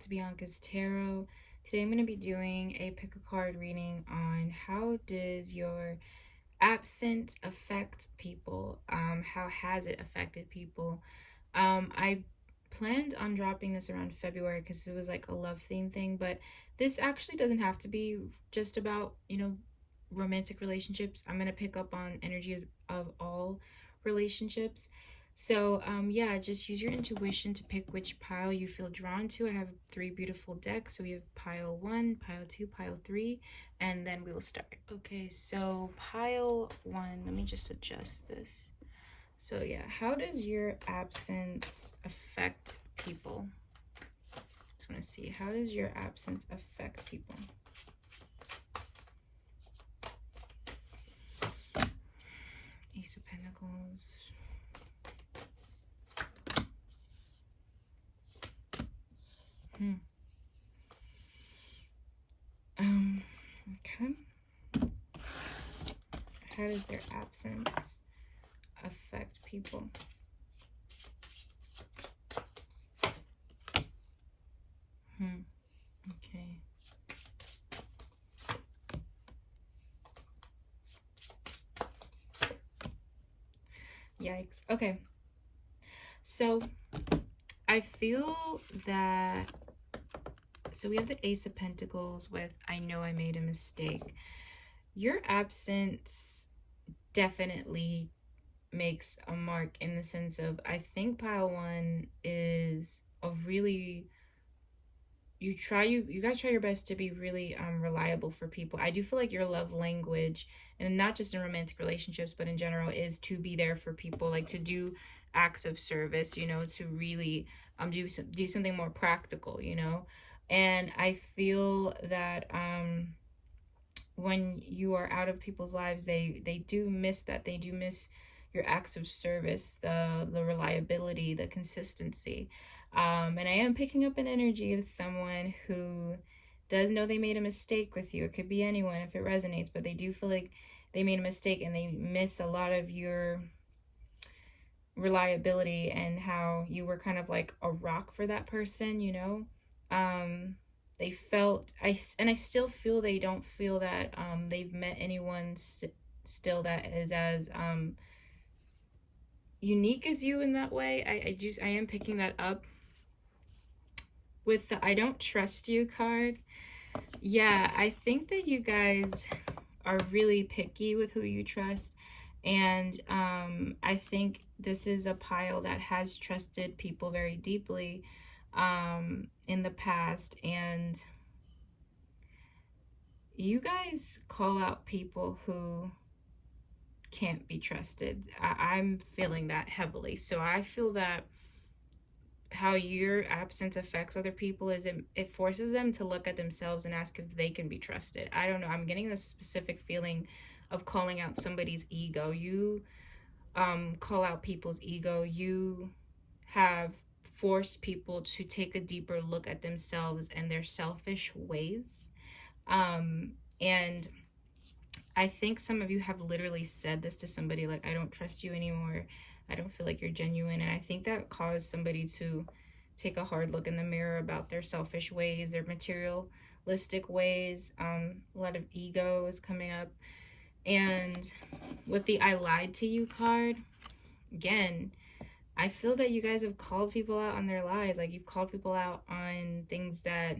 to Bianca's Tarot. Today I'm going to be doing a pick a card reading on how does your absence affect people? How has it affected people? I planned on dropping this around February because it was like a love theme thing, but this actually doesn't have to be just about, romantic relationships. I'm going to pick up on energy of all relationships. So, yeah, just use your intuition to pick which pile you feel drawn to. I have 3 beautiful decks. So we have pile 1, pile 2, pile 3, and then we will start. Okay, so pile 1, let me just adjust this. So yeah, how does your absence affect people? Just want to see, how does your absence affect people? Ace of Pentacles. Okay. How does their absence affect people? Okay. Yikes. Okay. So I feel that, so we have the Ace of Pentacles with I know I made a mistake. Your absence definitely makes a mark in the sense of, I think pile 1 is a really, you guys try your best to be really reliable for people. I do feel like your love language, and not just in romantic relationships but in general, is to be there for people, like to do acts of service, to really do something more practical, and I feel that when you are out of people's lives, they do miss that. They do miss your acts of service, the reliability, the consistency. And I am picking up an energy of someone who does know they made a mistake with you. It could be anyone if it resonates, but they do feel like they made a mistake and they miss a lot of your reliability and how you were kind of like a rock for that person, they felt, and I still feel they don't feel that they've met anyone still that is as unique as you in that way. I am picking that up with the I don't trust you card. Yeah, I think that you guys are really picky with who you trust, and I think this is a pile that has trusted people very deeply in the past, and you guys call out people who can't be trusted. I'm feeling that heavily. So I feel that how your absence affects other people is it forces them to look at themselves and ask if they can be trusted. I don't know. I'm getting this specific feeling of calling out somebody's ego. You call out people's ego. You have forced people to take a deeper look at themselves and their selfish ways. And I think some of you have literally said this to somebody, like, I don't trust you anymore. I don't feel like you're genuine. And I think that caused somebody to take a hard look in the mirror about their selfish ways, their materialistic ways. A lot of ego is coming up. And with the I lied to you card, again, I feel that you guys have called people out on their lies. Like, you've called people out on things that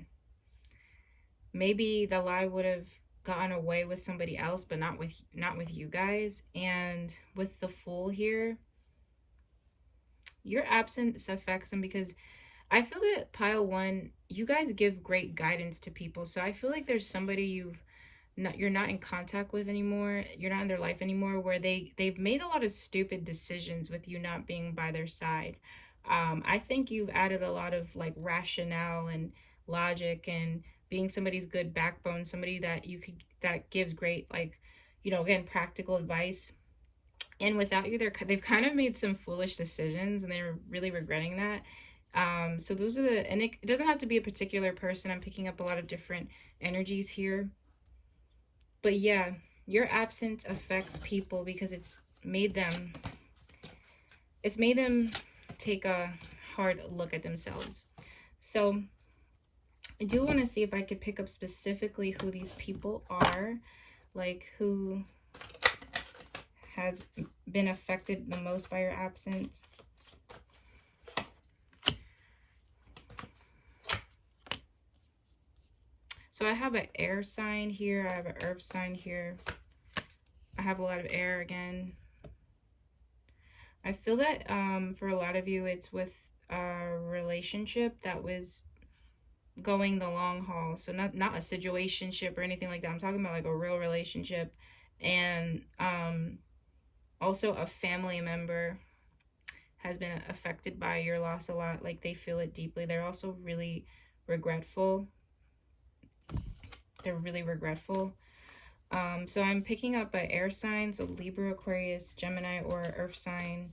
maybe the lie would have gotten away with somebody else, but not with you guys. And with the Fool here, your absence affects them because I feel that pile 1, you guys give great guidance to people. So I feel like there's somebody you're not in contact with anymore, you're not in their life anymore, where they've made a lot of stupid decisions with you not being by their side. I think you've added a lot of like rationale and logic and being somebody's good backbone, somebody that that gives great, like, again, practical advice. And without you, they've kind of made some foolish decisions and they're really regretting that. So those are and it doesn't have to be a particular person. I'm picking up a lot of different energies here. But yeah, your absence affects people because it's made them take a hard look at themselves. So I do want to see if I could pick up specifically who these people are, like who has been affected the most by your absence. So I have an air sign here. I have an earth sign here. I have a lot of air again. I feel that for a lot of you, it's with a relationship that was going the long haul. So not a situationship or anything like that. I'm talking about like a real relationship. And also a family member has been affected by your loss a lot. Like they feel it deeply. They're also really regretful. They're really regretful. So I'm picking up an air sign, so Libra, Aquarius, Gemini, or earth sign,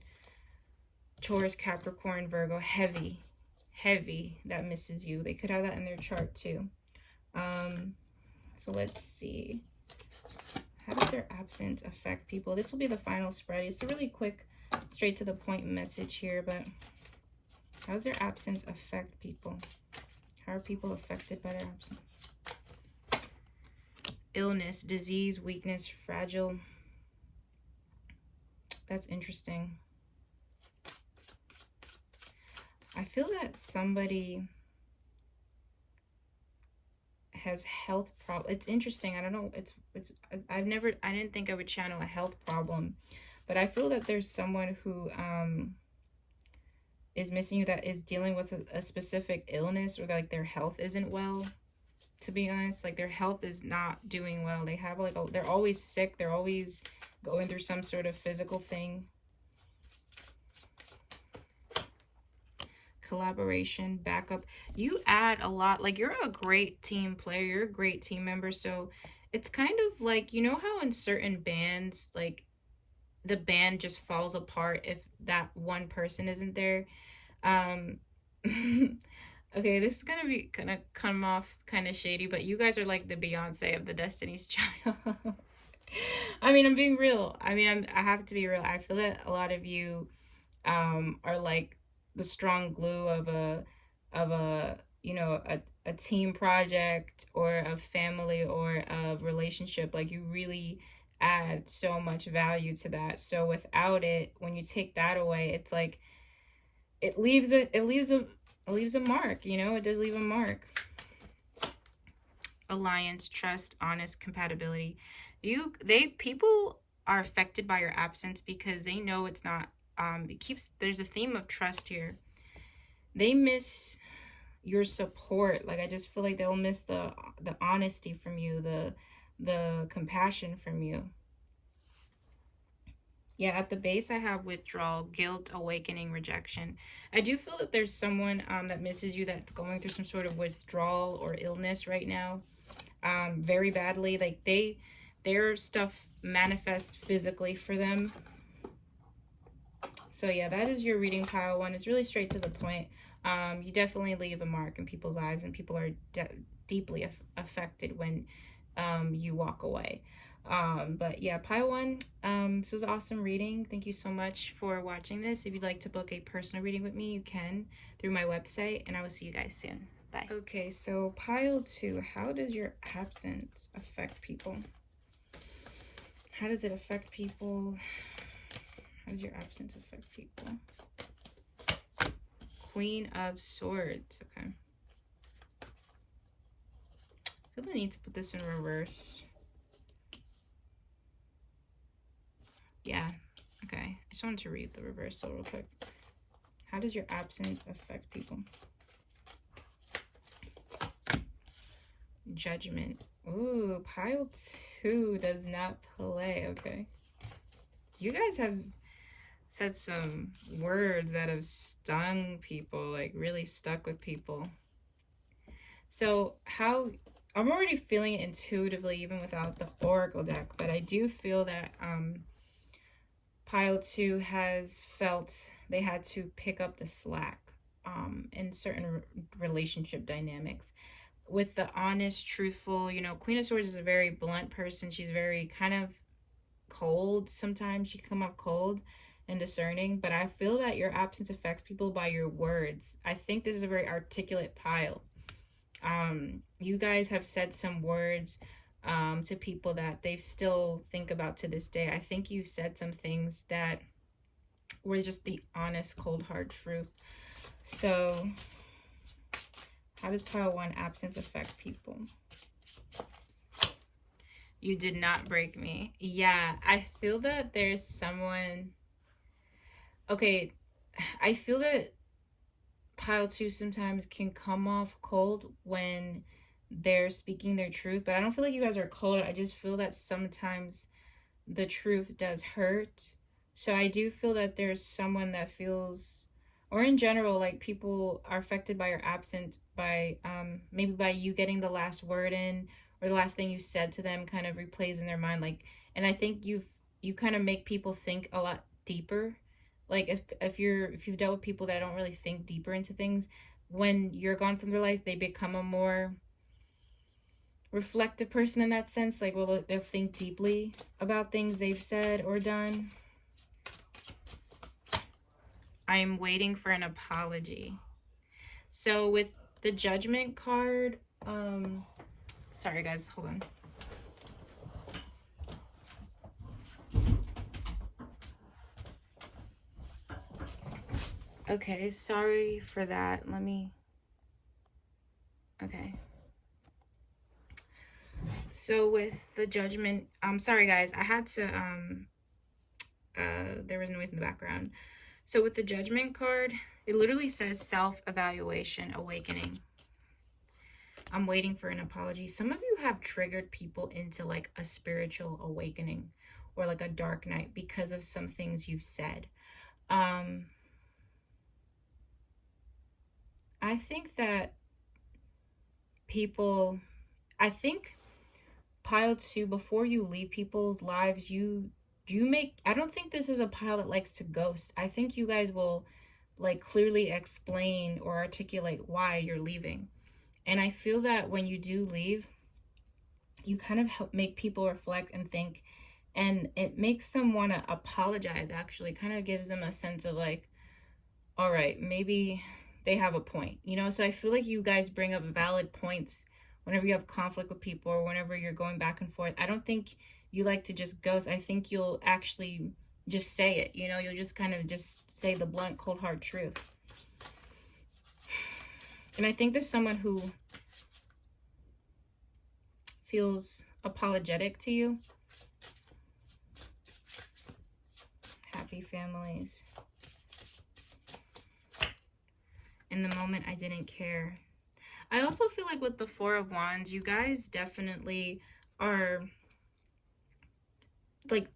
Taurus, Capricorn, Virgo, heavy, that misses you. They could have that in their chart too. So let's see. How does their absence affect people? This will be the final spread. It's a really quick, straight to the point message here, but how does their absence affect people? How are people affected by their absence? Illness, disease, weakness, fragile. That's interesting. I feel that somebody has health problem. It's interesting. I don't know. I didn't think I would channel a health problem, but I feel that there's someone who is missing you, that is dealing with a specific illness, or like their health isn't well. To be honest, like their health is not doing well. They have like they're always sick. They're always going through some sort of physical thing. Collaboration, backup. You add a lot. Like you're a great team player. You're a great team member. So it's kind of like, you know how in certain bands, like the band just falls apart if that one person isn't there. Okay, this is gonna come off kind of shady, but you guys are like the Beyonce of the Destiny's Child. I mean, I'm being real. I mean, I have to be real. I feel that a lot of you are like the strong glue of a you know, a team project or a family or a relationship. Like you really add so much value to that. So without it, when you take that away, it's like it leaves a mark, you know. It does leave a mark. Alliance, trust, honest, compatibility. People are affected by your absence because they know it's not there's a theme of trust here. They miss your support. Like I just feel like they'll miss the honesty from you, the compassion from you. Yeah, at the base I have withdrawal, guilt, awakening, rejection. I do feel that there's someone that misses you, that's going through some sort of withdrawal or illness right now, very badly. Like their stuff manifests physically for them. So yeah, that is your reading, pile one. It's really straight to the point. You definitely leave a mark in people's lives, and people are deeply affected when you walk away. But yeah, pile one, this was awesome reading. Thank you so much for watching this. If you'd like to book a personal reading with me, you can through my website, and I will see you guys soon. Bye. Okay, so pile two, how does your absence affect people? How does it affect people? How does your absence affect people? Queen of Swords. Okay. I feel I need to put this in reverse. Yeah. Okay. I just wanted to read the reversal real quick. How does your absence affect people? Judgment. Ooh, pile two does not play. Okay. You guys have said some words that have stung people, like really stuck with people. So how, I'm already feeling it intuitively even without the oracle deck, but I do feel that pile two has felt they had to pick up the slack in certain relationship dynamics. With the honest, truthful, you know, Queen of Swords is a very blunt person. She's very kind of cold sometimes. She can come off cold and discerning, but I feel that your absence affects people by your words. I think this is a very articulate pile. You guys have said some words to people that they still think about to this day. I think you've said some things that were just the honest, cold, hard truth. So, how does pile one absence affect people? You did not break me. Yeah, I feel that there's someone. Okay, I feel that pile two sometimes can come off cold when they're speaking their truth, but I don't feel like you guys are cold. I just feel that sometimes the truth does hurt. So I do feel that there's someone that feels, or in general, like people are affected by your absence by maybe by you getting the last word in, or the last thing you said to them kind of replays in their mind. Like, and I think you kind of make people think a lot deeper. Like if you've dealt with people that don't really think deeper into things, when you're gone from their life, they become a more reflective person in that sense. Like, well, they'll think deeply about things they've said or done. I'm waiting for an apology. So with the Judgment card, sorry guys, hold on. Okay, sorry for that. Let me, okay. So with the Judgment, sorry guys, I had to, there was noise in the background. So with the Judgment card, it literally says self-evaluation, awakening. I'm waiting for an apology. Some of you have triggered people into like a spiritual awakening or like a dark night because of some things you've said. I think that people, I think pile two, before you leave people's lives, you make, I don't think this is a pile that likes to ghost. I think you guys will like clearly explain or articulate why you're leaving. And I feel that when you do leave, you kind of help make people reflect and think, and it makes them want to apologize. Actually kind of gives them a sense of like, all right, maybe they have a point, you know? So I feel like you guys bring up valid points whenever you have conflict with people or whenever you're going back and forth. I don't think you like to just ghost. I think you'll actually just say it, you know? You'll just kind of just say the blunt, cold, hard truth. And I think there's someone who feels apologetic to you. Happy families. In the moment, I didn't care. I also feel like with the Four of Wands, you guys definitely are like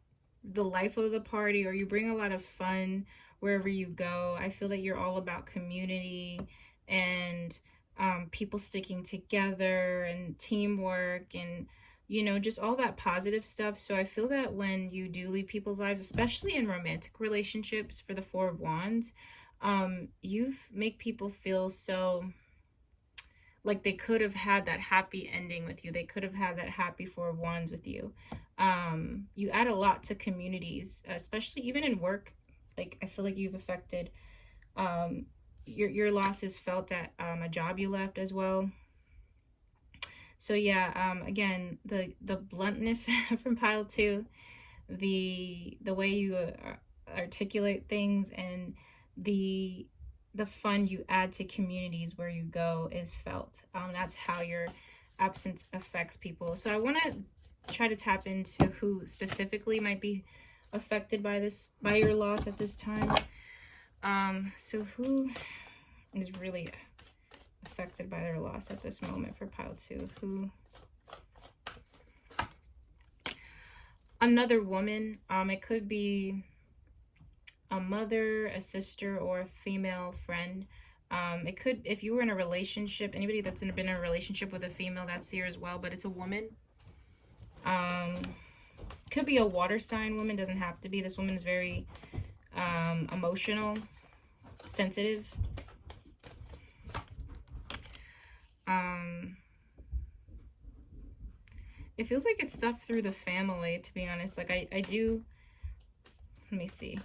the life of the party, or you bring a lot of fun wherever you go. I feel that you're all about community and people sticking together and teamwork and, you know, just all that positive stuff. So I feel that when you do leave people's lives, especially in romantic relationships for the Four of Wands, you make people feel so like they could have had that happy ending with you. They could have had that happy Four of Wands with you. You add a lot to communities, especially even in work. Like I feel like you've affected your loss is felt at a job you left as well. So yeah, again, the bluntness from pile two, the way you articulate things, and the fun you add to communities where you go is felt. That's how your absence affects people. So I want to try to tap into who specifically might be affected by your loss at this time. So who is really affected by their loss at this moment for pile two? Who? Another woman. It could be a mother, a sister, or a female friend. It could, if you were in a relationship, anybody that's been in a relationship with a female, that's here as well, but it's a woman. Could be a water sign woman, doesn't have to be. This woman is very emotional, sensitive. It feels like it's stuff through the family, to be honest. Like I do, let me see.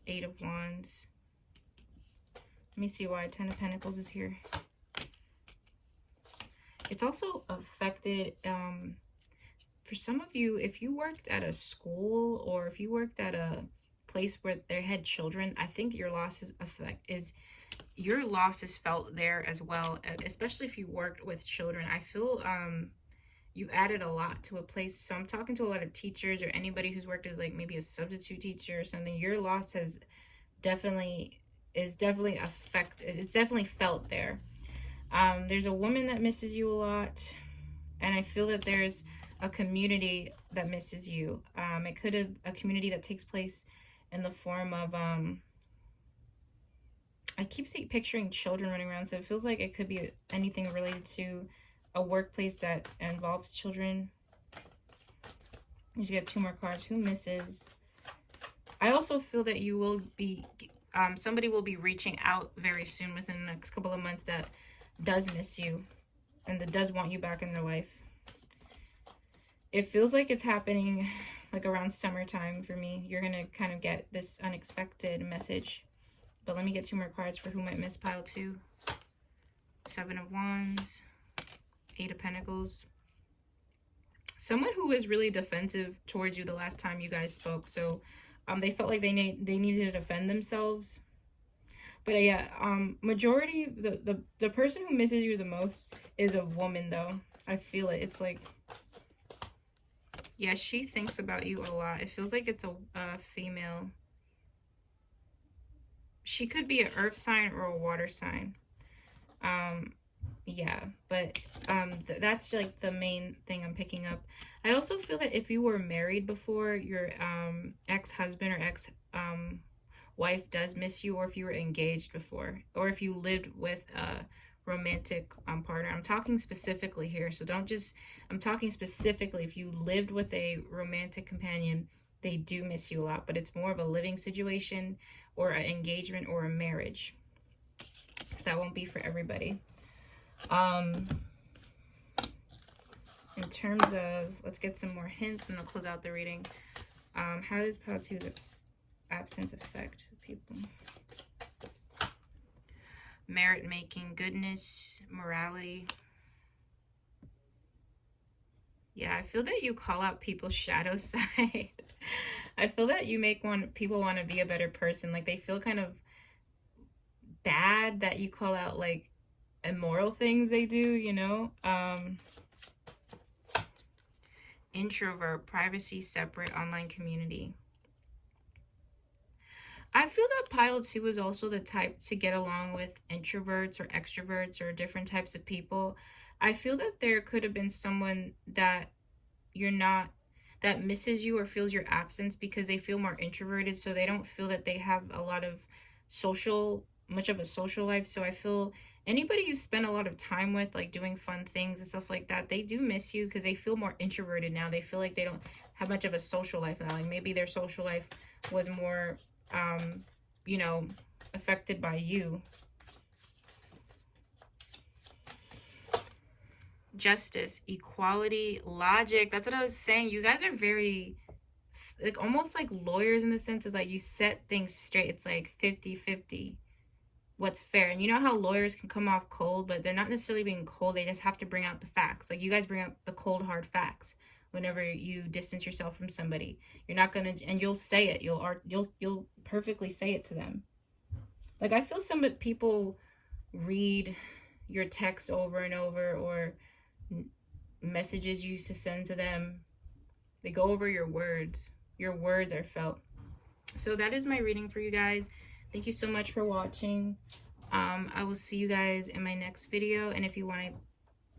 Eight of Wands. Let me see why Ten of Pentacles is here. It's also affected, for some of you, if you worked at a school or if you worked at a place where they had children, I think your loss is felt there as well, especially if you worked with children. I feel you added a lot to a place. So I'm talking to a lot of teachers or anybody who's worked as like maybe a substitute teacher or something. Your loss has definitely is definitely it's definitely felt there. There's a woman that misses you a lot, and I feel that there's a community that misses you. It could have a community that takes place in the form of I keep picturing children running around, so it feels like it could be anything related to a workplace that involves children. You just get 2 more cards. Who misses? I also feel that you will be, somebody will be reaching out very soon within the next couple of months that does miss you and that does want you back in their life. It feels like it's happening like around summertime for me. You're going to kind of get this unexpected message. But let me get 2 more cards for who might miss pile 2. 7 of Wands, 8 of Pentacles. Someone who was really defensive towards you the last time you guys spoke. So they felt like they needed to defend themselves. But yeah, majority, the person who misses you the most is a woman, though. I feel it. It's like, yeah, she thinks about you a lot. It feels like it's a female. She could be an earth sign or a water sign. Yeah, but that's like the main thing I'm picking up. I also feel that if you were married before, your ex-husband or ex-wife does miss you, or if you were engaged before, or if you lived with a romantic partner. I'm talking specifically here, so I'm talking specifically if you lived with a romantic companion, they do miss you a lot, but it's more of a living situation or an engagement or a marriage. So that won't be for everybody. In terms of, let's get some more hints and I'll close out the reading. How does pile 2's absence affect people? Merit making, goodness, morality. Yeah, I feel that you call out people's shadow side. I feel that you make people want to be a better person. Like they feel kind of bad that you call out like immoral things they do, you know? Introvert, privacy, separate, online community. I feel that pile 2 is also the type to get along with introverts or extroverts or different types of people. I feel that there could have been someone that that misses you or feels your absence because they feel more introverted, so they don't feel that they have a lot of much of a social life. So I feel anybody you spend a lot of time with, like doing fun things and stuff like that, they do miss you because they feel more introverted now. They feel like they don't have much of a social life now. Like maybe their social life was more you know, affected by you. Justice, equality, logic. That's what I was saying. You guys are very, like, almost like lawyers in the sense of like you set things straight. It's like 50-50. What's fair. And you know how lawyers can come off cold, but they're not necessarily being cold. They just have to bring out the facts. Like you guys bring out the cold, hard facts. Whenever you distance yourself from somebody, you're not gonna, and you'll say it. You'll perfectly say it to them. Like I feel some people read your text over and over, or messages you used to send to them. They go over your words. Your words are felt. So that is my reading for you guys. Thank you so much for watching. I will see you guys in my next video. And if you want a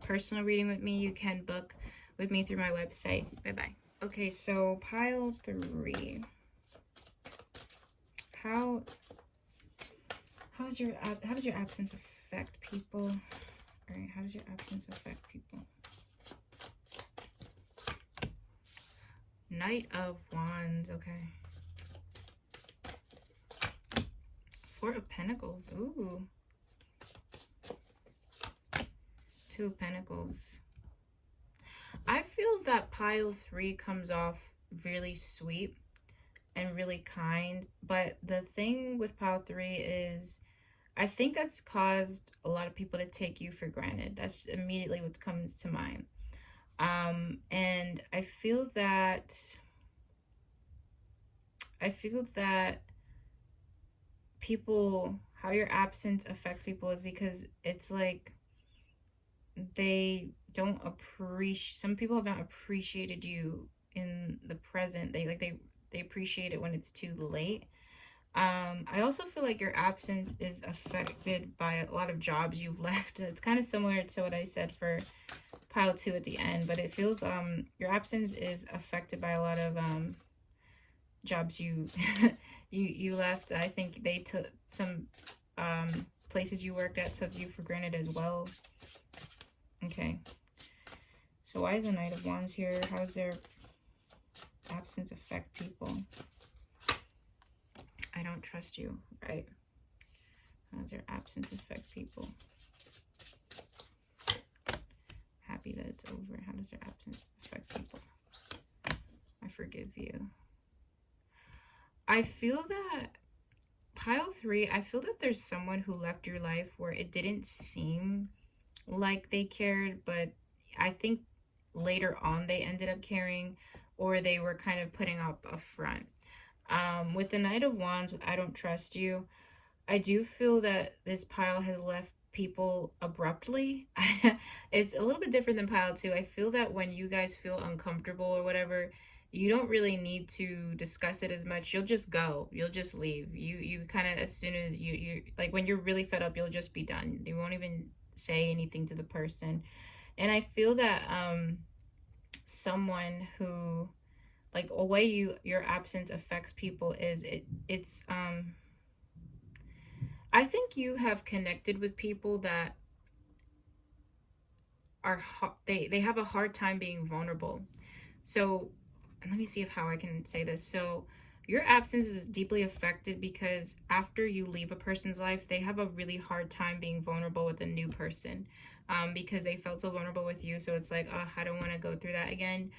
personal reading with me, you can book with me through my website. Bye-bye. Okay, so pile 3. How does your absence affect people? All right, how does your absence affect people? Knight of Wands, okay. 4 of Pentacles, ooh. 2 of Pentacles. I feel that pile 3 comes off really sweet and really kind, but the thing with pile 3 is I think that's caused a lot of people to take you for granted. That's immediately what comes to mind. And I feel that people, how your absence affects people is because it's like they don't appreciate, some people have not appreciated you in the present. They appreciate it when it's too late. I also feel like your absence is affected by a lot of jobs you've left. It's kind of similar to what I said for pile two at the end, but it feels your absence is affected by a lot of jobs you you left. I think they took some um places you worked at took you for granted as well. Okay. So why is the Knight of Wands here? How does their absence affect people? I don't trust you, right? How does their absence affect people? Happy that it's over. How does their absence affect people? I forgive you. I feel that pile three, I feel that there's someone who left your life where it didn't seem like they cared, but I think later on they ended up caring, or they were kind of putting up a front. With the Knight of Wands, I don't trust you. I do feel that this pile has left people abruptly. It's a little bit different than pile two. I feel that when you guys feel uncomfortable or whatever, you don't really need to discuss it as much. You'll just go. You'll just leave. You kind of, as soon as you like, when you're really fed up, you'll just be done. You won't even say anything to the person. And I feel that someone who, like, a way your absence affects people is it's I think you have connected with people that are they have a hard time being vulnerable. So, and let me see if how I can say this. So, your absence is deeply affected because after you leave a person's life, they have a really hard time being vulnerable with a new person, because they felt so vulnerable with you. So it's like, oh, I don't want to go through that again.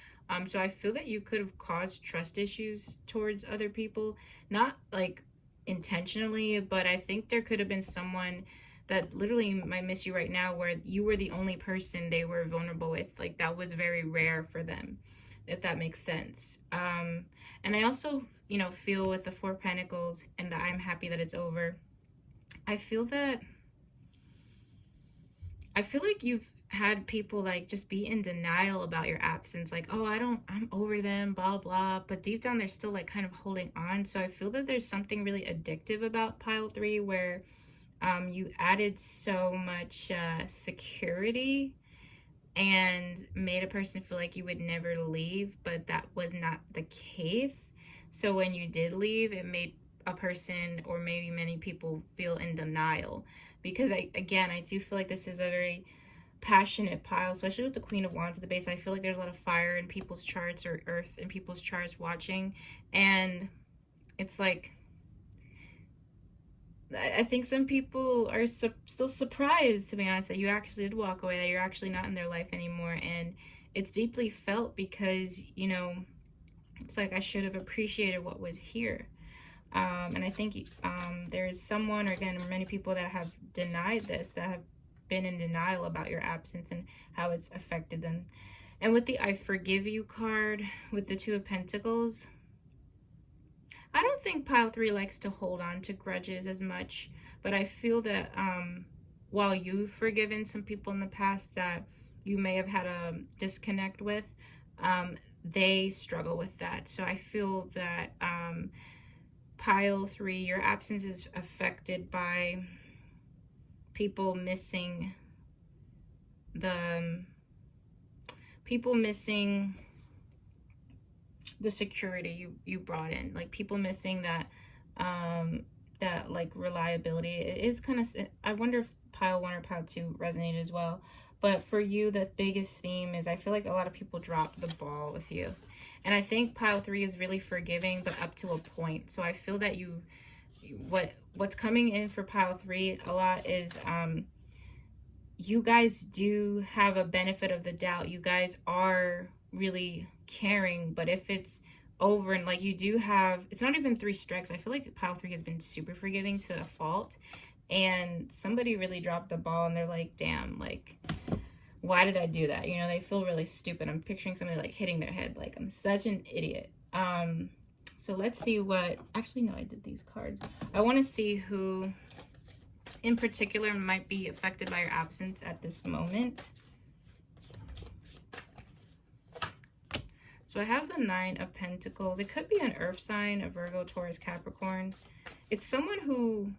So I feel that you could have caused trust issues towards other people, not like intentionally, but I think there could have been someone that literally might miss you right now where you were the only person they were vulnerable with. Like, that was very rare for them, if that makes sense. And I also, feel with the Four of Pentacles and that I'm happy that it's over. I feel like you've had people like just be in denial about your absence, like, oh, I'm over them, blah blah, but deep down they're still like kind of holding on. So I feel that there's something really addictive about pile three where you added so much security and made a person feel like you would never leave, but that was not the case. So when you did leave, it made a person, or maybe many people, feel in denial. Because I do feel like this is a very passionate pile, especially with the Queen of Wands at the base. I feel like there's a lot of fire in people's charts, or earth in people's charts watching. And it's like, I think some people are still surprised, to be honest, that you actually did walk away, that you're actually not in their life anymore. And it's deeply felt because, it's like, I should have appreciated what was here. And I think there's someone, or again, many people that have denied this, that have been in denial about your absence and how it's affected them. And with the I forgive you card, with the Two of Pentacles, I don't think pile three likes to hold on to grudges as much, but I feel that while you've forgiven some people in the past that you may have had a disconnect with, they struggle with that. So I feel that pile three, your absence is affected by people missing the security you brought in, like people missing that that like reliability. It is kind of, I wonder if pile one or pile two resonated as well. But for you, the biggest theme is, I feel like a lot of people drop the ball with you. And I think pile three is really forgiving, but up to a point. So I feel that what's coming in for pile three a lot is you guys do have a benefit of the doubt. You guys are really caring, but if it's over, and like you do have, it's not even three strikes. I feel like pile three has been super forgiving to a fault. and somebody really dropped the ball and they're like, damn, like, why did I do that? You know, they feel really stupid. I'm picturing somebody like hitting their head, like, I'm such an idiot. So let's see what, actually, no, I did these cards. I want to see who in particular might be affected by your absence at this moment. So I have the Nine of Pentacles. It could be an earth sign, a Virgo, Taurus, Capricorn. It's someone who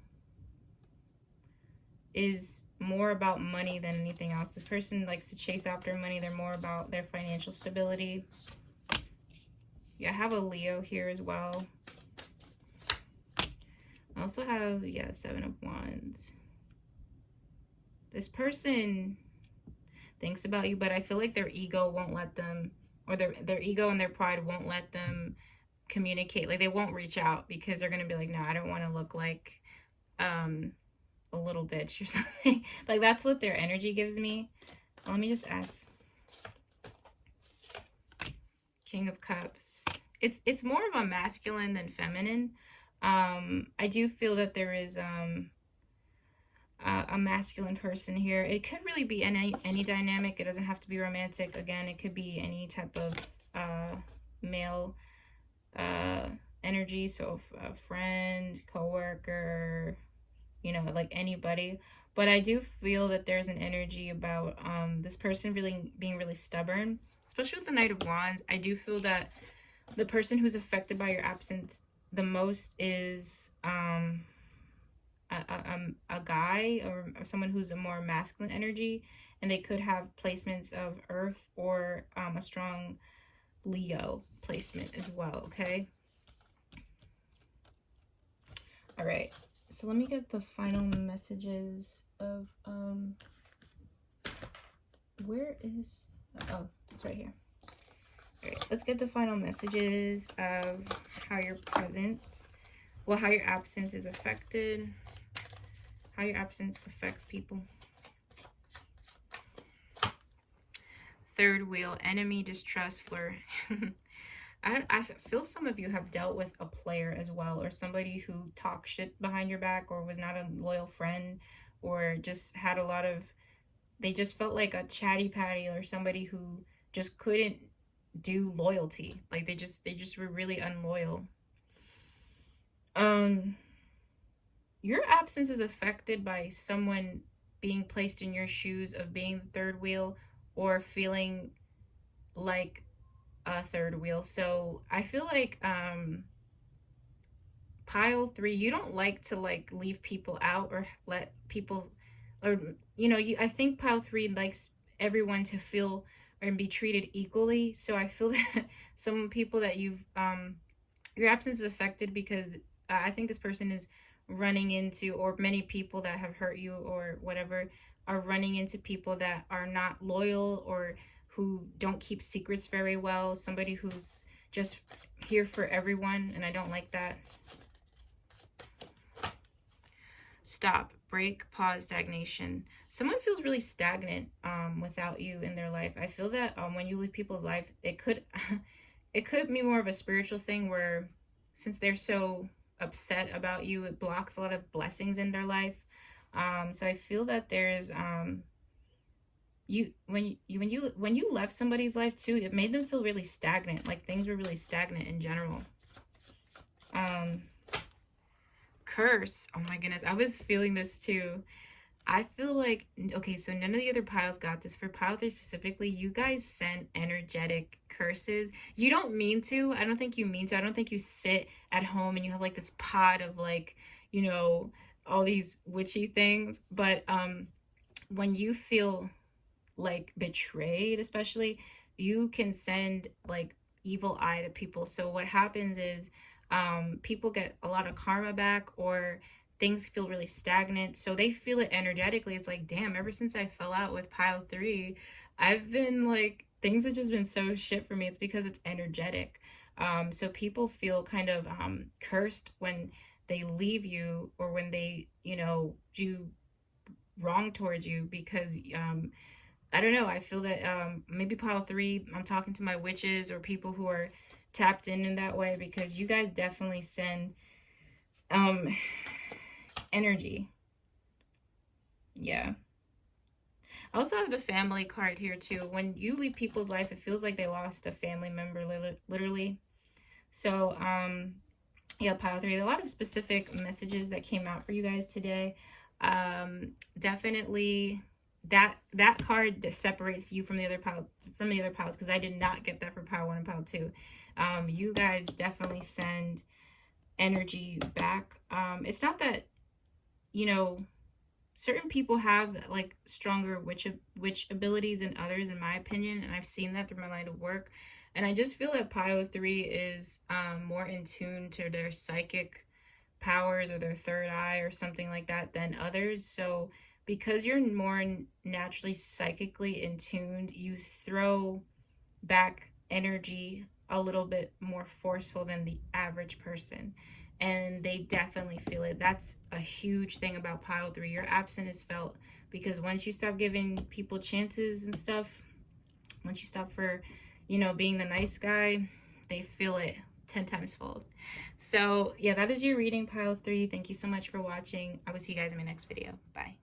is more about money than anything else. This person likes to chase after money. They're more about their financial stability. Yeah, I have a Leo here as well. I also have, yeah, Seven of Wands. This person thinks about you, but I feel like their ego won't let them, or their ego and their pride won't let them communicate. Like, they won't reach out because they're going to be like, no, I don't want to look like a little bitch or something. Like, that's what their energy gives me. Let me just ask. King of Cups. It's more of a masculine than feminine. I do feel that there is a masculine person here. It could really be any dynamic. It doesn't have to be romantic. Again, it could be any type of male energy. So a friend, coworker, you know, like anybody. But I do feel that there's an energy about this person really being really stubborn, especially with the Knight of Wands. I do feel that the person who's affected by your absence the most is a guy or someone who's a more masculine energy, and they could have placements of Earth or a strong Leo placement as well, okay? All right, so let me get the final messages of where is, oh, it's right here. All right, let's get the final messages of how your presence, well, how your absence is affected, how your absence affects people. Third wheel, enemy, distrust, flirt. I feel some of you have dealt with a player as well, or somebody who talked shit behind your back, or was not a loyal friend, or just had a lot of, they just felt like a chatty patty, or somebody who just couldn't do loyalty. Like they just were really unloyal. Your absence is affected by someone being placed in your shoes of being the third wheel, or feeling like a third wheel. So I feel like pile 3, you don't like to like leave people out or let people, or you know, I think pile 3 likes everyone to feel and be treated equally. So I feel that some people that you've your absence is affected because I think this person is running into, or many people that have hurt you or whatever are running into people that are not loyal, or who don't keep secrets very well. Somebody who's just here for everyone, and I don't like that. Stop, break, pause, stagnation. Someone feels really stagnant without you in their life. I feel that when you leave people's life, it could it could be more of a spiritual thing, where since they're so upset about you, it blocks a lot of blessings in their life. So I feel that there's when you left somebody's life too, it made them feel really stagnant. Like things were really stagnant in general. Curse. Oh my goodness, I was feeling this too. I feel like, okay, so none of the other piles got this. For pile 3 specifically, you guys sent energetic curses. You don't mean to. I don't think you mean to. I don't think you sit at home and you have like this pot of like, you know, all these witchy things. But when you feel like betrayed, especially, you can send like evil eye to people. So what happens is people get a lot of karma back, or things feel really stagnant, so they feel it energetically. It's like, damn, ever since I fell out with pile 3, I've been like, things have just been so shit for me. It's because it's energetic. So people feel kind of cursed when they leave you, or when they, you know, do wrong towards you, because I don't know, I feel that maybe pile 3, I'm talking to my witches or people who are tapped in that way, because you guys definitely send energy. Yeah. I also have the family card here too. When you leave people's life, it feels like they lost a family member, literally. So, yeah, pile three. A lot of specific messages that came out for you guys today. Definitely that card that separates you from the other piles, because I did not get that for pile one and pile two. You guys definitely send energy back. It's not that, you know, certain people have like stronger witch abilities than others, in my opinion, and I've seen that through my line of work. And I just feel that pile three is more in tune to their psychic powers or their third eye or something like that than others. So because you're more naturally psychically in tuned, you throw back energy a little bit more forceful than the average person, and they definitely feel it. That's a huge thing about pile three. Your absence is felt, because once you stop giving people chances and stuff, once you stop for, you know, being the nice guy, they feel it 10 times fold. So yeah, that is your reading, pile three. Thank you so much for watching. I will see you guys in my next video. Bye.